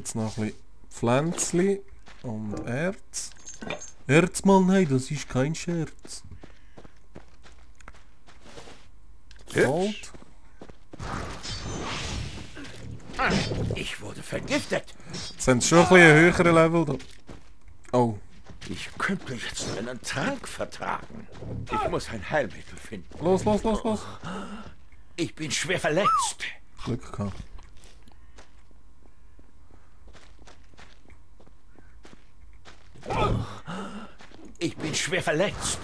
jetzt noch ein bisschen Pflänzchen und Erz. Erz mal, nein, das ist kein Scherz. Gold. Ich wurde vergiftet. Jetzt haben sie schon ein bisschen einen höheren Level da. Oh. Ich könnte jetzt einen Trank vertragen. Ich muss ein Heilmittel finden. Los, los, los, los. Ich bin schwer verletzt. Glück gehabt. Ich bin schwer verletzt.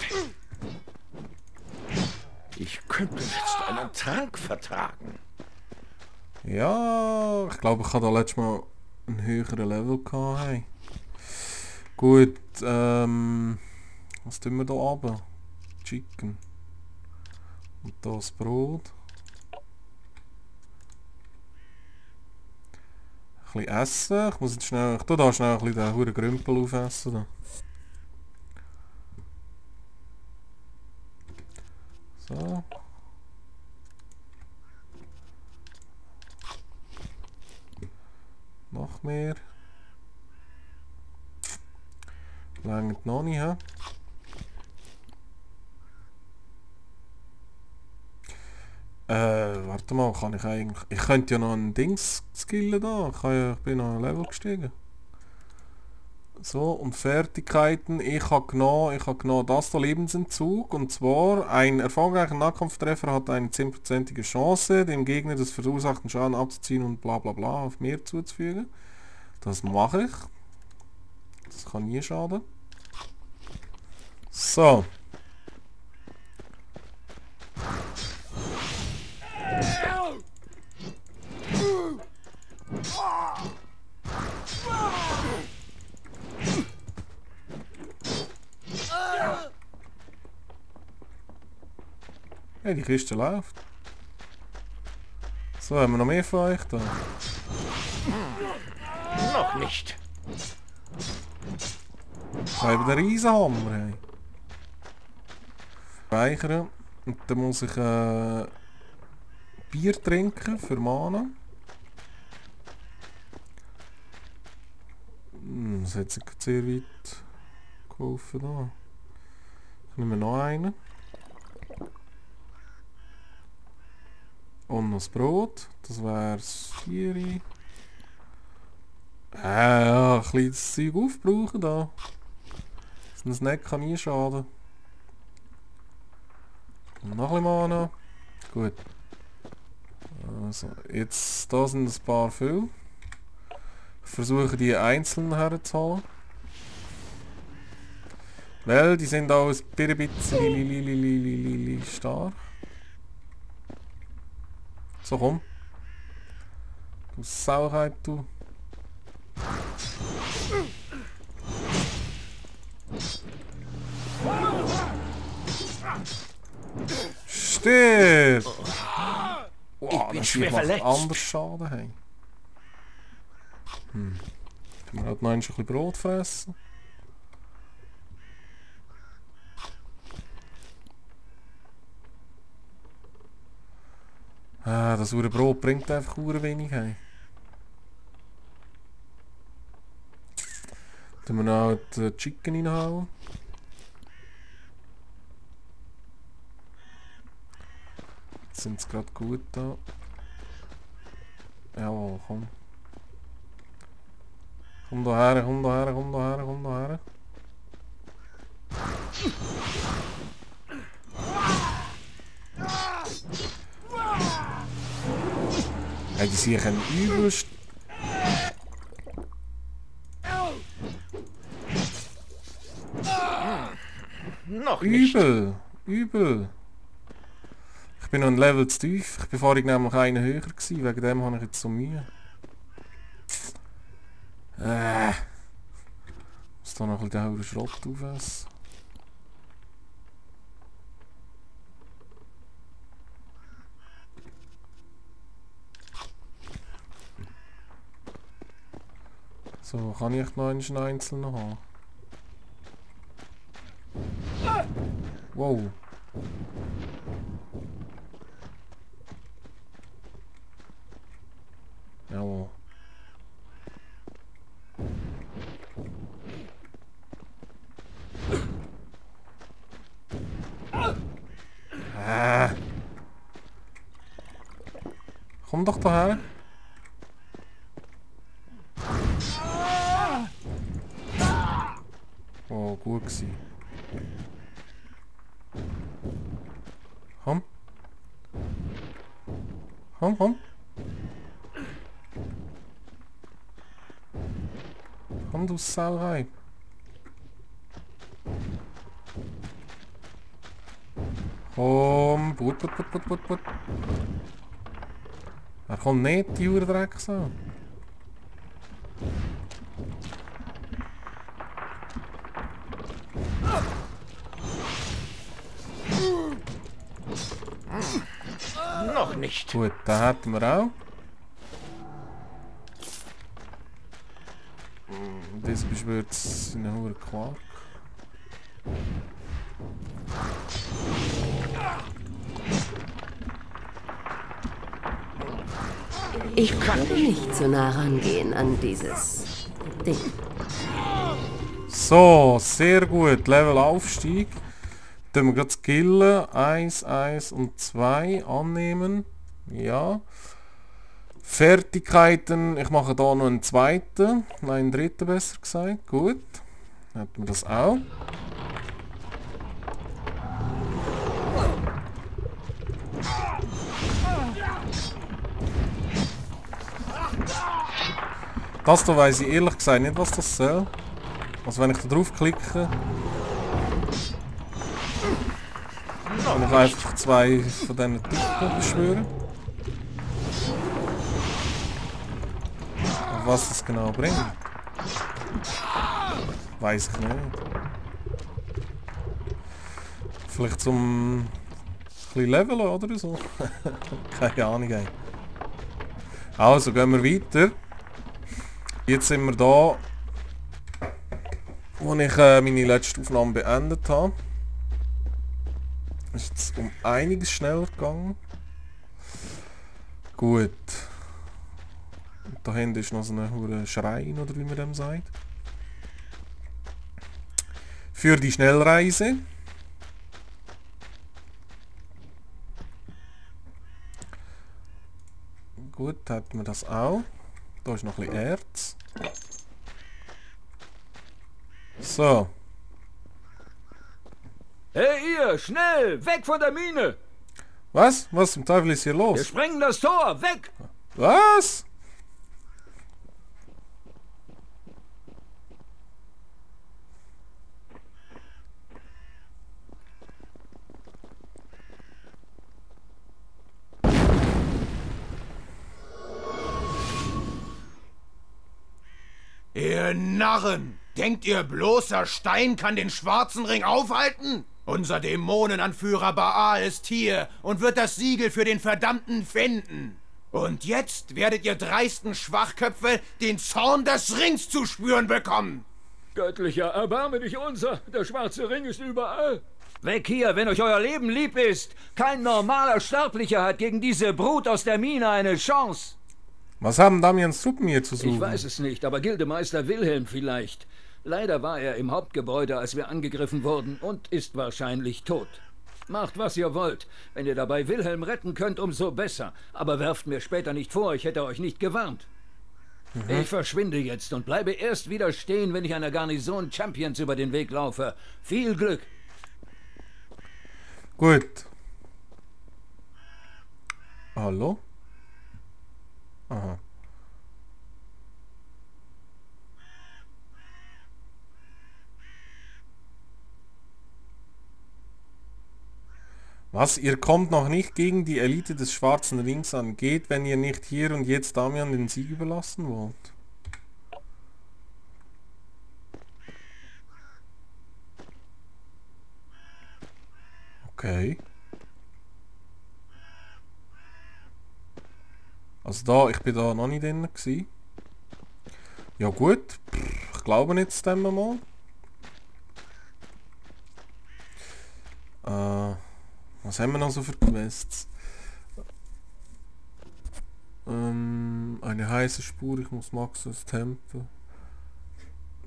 Ich könnte jetzt einen Trank vertragen. Ja, ich glaube, ich hatte da letztes Mal einen höheren Level gehabt. Hey. Gut, was tun wir da runter? Chicken. Und das Brot. Ein bisschen essen. Ich muss jetzt schnell, ich tue da schnell ein bisschen den huren Grümpel aufessen. Da. So. Noch mehr. Langt noch nicht, hä? Warte mal, kann ich eigentlich... Ich könnte ja noch ein Dings skillen da. Ich bin noch ein Level gestiegen. So, und Fertigkeiten. Ich habe genommen das da, Lebensentzug. Und zwar, ein erfolgreicher Nahkampftreffer hat eine 10%ige Chance, dem Gegner des verursachten Schaden abzuziehen und bla bla bla auf mehr zuzufügen. Das mache ich. Das kann nie schaden. So. Ja, die Kiste läuft. So, haben wir noch mehr von euch da? Noch nicht. Ich habe den Riesenhammer. Hey. Speichern. Und dann muss ich Bier trinken für Mana. Das hat sich sehr weit geholfen da. Ich nehme noch einen. Und noch das Brot. Das wäre das 4. Ja, ein bisschen das Zeug aufbrauchen da. Das Snack kann nie schaden. Und noch ein bisschen Mana. Gut. Also, jetzt da sind ein paar viel. Ich versuche die einzeln herzuholen. Weil die sind auch ein bisschen stark. So, komm. Du Sauerheit, du. Stirb! Wow, Ich bin schwer verletzt. Anders Schaden, hey. Können wir halt noch ein bisschen Brot fressen? Ah, das saure Brot bringt einfach wenig, hey. Dann wir noch die Chicken reinhauen. Jetzt sind sie gerade gut da. Jawohl, komm. Komm da her, komm da her, komm da her, komm da her. Hey, die zie je geen übelst. Noch nicht. Übel, übel. Ich bin noch ein Level zu tief. Ich bin vorhin nämlich einen höher gewesen, wegen dem habe ich jetzt so Mühe. Muss da noch ein bisschen den Schrott aufessen. So, kann ich noch einen einzelnen haben? Wow. Jawohl. Komm doch daher. Oh, gut gewesen. Komm. Komm, komm. Komm, du Sauerei. Komm, put. Er kommt nicht, die Urdreck so. Noch nicht. Gut, den hätten wir auch. Das beschwört einen hohen Quark. Ich kann nicht so nah rangehen an dieses Ding. So, sehr gut. Level Aufstieg. Dann wir gerade skillen. 1, 1 und 2 annehmen. Ja. Fertigkeiten. Ich mache da noch einen zweiten. Nein, einen dritten besser gesagt. Gut. Dann hätten wir das auch. Das da weiss ich ehrlich gesagt nicht, was das soll. Also wenn ich da drauf klicke, kann ich einfach 2 von diesen Typen beschwören. Und was das genau bringt, weiss ich nicht. Vielleicht zum ein bisschen leveln oder so. Keine Ahnung. Ey. Also gehen wir weiter. Jetzt sind wir da, wo ich meine letzte Aufnahme beendet habe. Ist jetzt um einiges schneller gegangen. Gut. Und da hinten ist noch so ein Schrein, oder wie man dem sagt. Für die Schnellreise. Gut, hätten wir das auch. Da ist noch ein bisschen Erz. So. Hey ihr, schnell, weg von der Mine! Was? Was zum Teufel ist hier Wir los? sprengen das Tor, weg! Was? Ihr Narren! Denkt ihr, bloßer Stein kann den schwarzen Ring aufhalten? Unser Dämonenanführer Baal ist hier und wird das Siegel für den Verdammten finden. Und jetzt werdet ihr dreisten Schwachköpfe den Zorn des Rings zu spüren bekommen. Göttlicher, erbarme dich unser, der schwarze Ring ist überall. Weg hier, wenn euch euer Leben lieb ist. Kein normaler Sterblicher hat gegen diese Brut aus der Mine eine Chance. Was haben Damians Truppen hier zu suchen? Ich weiß es nicht, aber Gildemeister Wilhelm vielleicht. Leider war er im Hauptgebäude, als wir angegriffen wurden, und ist wahrscheinlich tot. Macht, was ihr wollt. Wenn ihr dabei Wilhelm retten könnt, umso besser. Aber werft mir später nicht vor, ich hätte euch nicht gewarnt. Ich verschwinde jetzt und bleibe erst wieder stehen, wenn ich einer Garnison Champions über den Weg laufe. Viel Glück! Gut. Hallo? Aha. Was? Ihr kommt noch nicht gegen die Elite des Schwarzen Rings an. Geht, wenn ihr nicht hier und jetzt Damian den Sieg überlassen wollt. Okay. Also da, ich bin da noch nicht drin gewesen. Ja gut, ich glaube jetzt dem mal. Was haben wir noch so für Quests? Eine heiße Spur, ich muss Maxus Tempel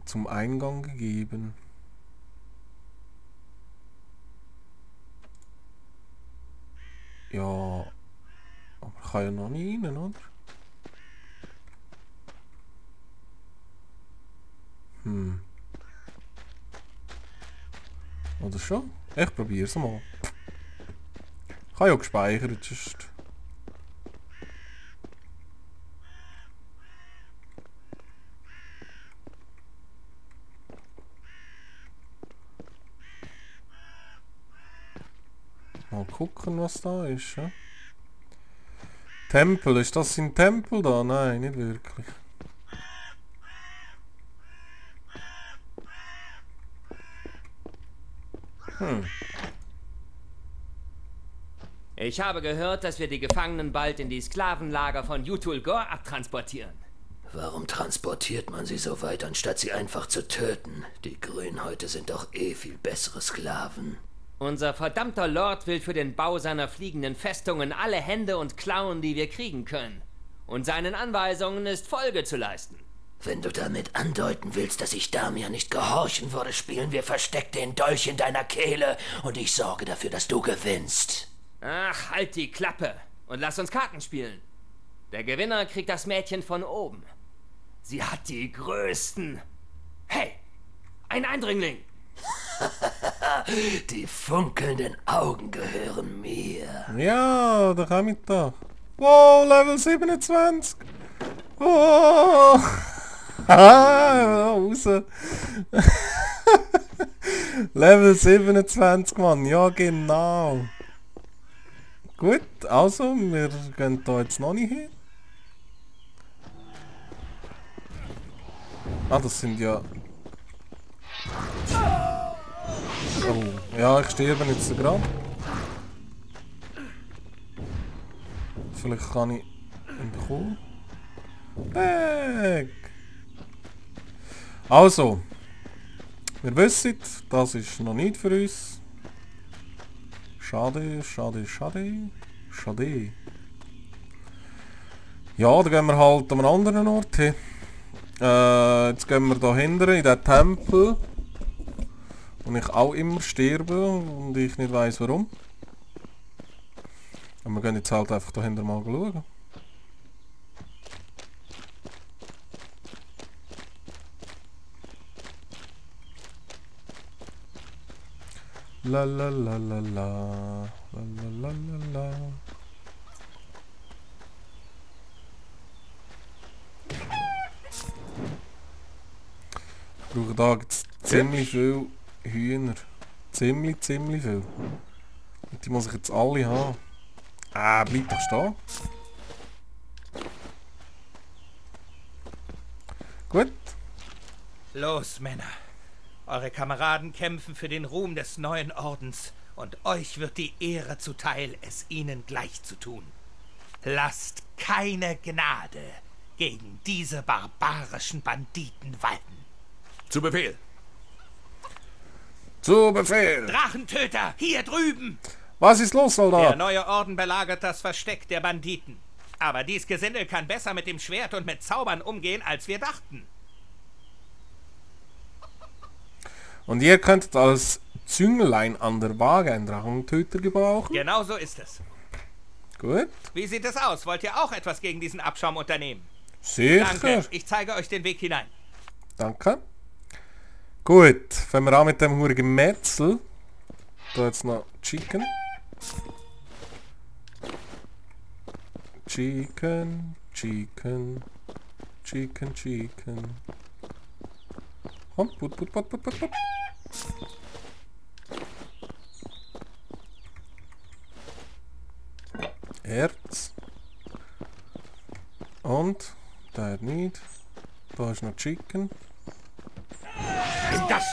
zum Eingang gegeben. Ja, aber kann ja noch nie rein, oder? Oder schon? Ich probiere es mal. Ich habe ja gespeichert, sonst... Mal gucken, was da ist. Ja? Tempel, ist das ein Tempel da? Nein, nicht wirklich. Ich habe gehört, dass wir die Gefangenen bald in die Sklavenlager von Yutul Ghor abtransportieren. Warum transportiert man sie so weit, anstatt sie einfach zu töten? Die Grünhäute sind doch eh viel bessere Sklaven. Unser verdammter Lord will für den Bau seiner fliegenden Festungen alle Hände und Klauen, die wir kriegen können. Und seinen Anweisungen ist Folge zu leisten. Wenn du damit andeuten willst, dass ich Damir nicht gehorchen würde, spielen wir Versteck den Dolch in deiner Kehle und ich sorge dafür, dass du gewinnst. Ach, halt die Klappe und lass uns Karten spielen. Der Gewinner kriegt das Mädchen von oben. Sie hat die größten... Hey, ein Eindringling! Die funkelnden Augen gehören mir. Ja, da komm ich da. Wow, Level 27! Wow! Raus! Level 27, Mann, ja genau. Gut, also, wir gehen da jetzt noch nicht hin. Ah, das sind ja... Oh, ja, ich sterbe jetzt gerade. Vielleicht kann ich ihn bekommen. Weg! Also, wir wissen, das ist noch nicht für uns. Schade, schade, schade, schade. Ja, dann gehen wir halt an einen anderen Ort hin. Jetzt gehen wir da hinten in den Tempel. Und ich auch immer sterbe und ich nicht weiss warum. Und wir gehen jetzt halt einfach dahinter mal schauen. La la la la la la la la la. Ich brauche da jetzt ziemlich viel Hühner. Ziemlich viel. Und die muss ich jetzt alle haben. Bleib doch stehen. Gut. Los, Männer. Eure Kameraden kämpfen für den Ruhm des neuen Ordens und euch wird die Ehre zuteil, es ihnen gleich zu tun. Lasst keine Gnade gegen diese barbarischen Banditen walten. Zu Befehl. Zu Befehl. Drachentöter, hier drüben! Was ist los, Der Soldat? neue Orden belagert das Versteck der Banditen. Aber dies Gesindel kann besser mit dem Schwert und mit Zaubern umgehen, als wir dachten. Und ihr könntet als Zünglein an der Waage einen Drachentöter gebrauchen? Genau so ist es. Gut. Wie sieht es aus? Wollt ihr auch etwas gegen diesen Abschaum unternehmen? Sicher. Danke, ich zeige euch den Weg hinein. Danke. Gut, fangen wir an mit dem hurigen Metzel. Da jetzt noch Chicken. Chicken, Chicken, Chicken, Chicken. Komm, put. Erz. Und, der nicht. Da ist noch Chicken. Das!